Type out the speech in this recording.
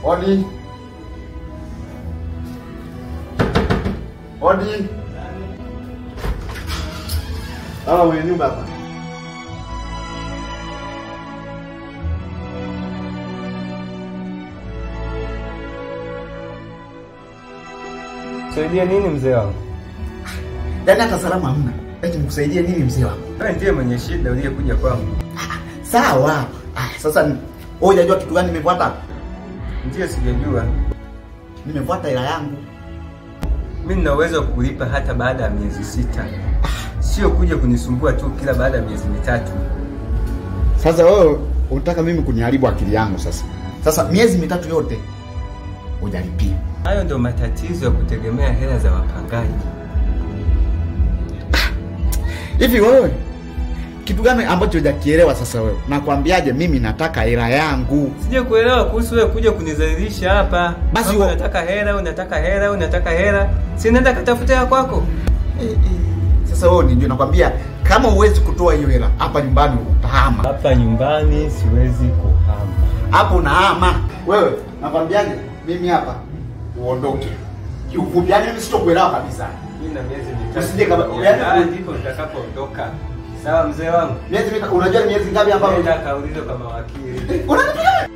Odi. Odi. Mwenye nyumba hapa. Saidia nini mzee wangu? Yaani hata salamu hamna. Eti nikusaidie nini mzee wangu? Wewe ndiye mwenye shida uliyekuja kwangu. Sawa. Sasa wewe unajua kitu gani nimefuata? Ndiyo sijajua. Nimefuata hela yangu. Mimi nina uwezo wa kukulipa hata baada ya miezi 6. Sio kuja kunisumbua tu kila baada ya miezi 3. Sasa wewe unataka mimi kuniharibu akili yangu sasa. Sasa miezi 3 yote hujalipia. Hayo ndio matatizo ya kutegemea hela za wapangaji. Hivi wewe kitu gani ambacho hujakielewa sasa wewe? Nakwambiaje mimi nataka hela yangu. Sije kuelewa kuhusu wewe kuja kunizalilisha hapa. Basi unataka hela. Si nenda katafuta ya kwako. Sasa wewe ndio nakwambia kama uwezi kutoa hiyo hela hapa nyumbani utahama. Hapa nyumbani siwezi kuhama. Hapo unahama. Wewe nakwambiaje mimi hapa uondoke. Kiufupi yani mimi sitokuelewa kabisa. Mimi na miezi 3. Usije kama yani ndipo nitakapoondoka. Sawa mzee wangu. Miezi unajua miezi ngapi hapa? Nenda kaulize kama wakili. Unanipiga?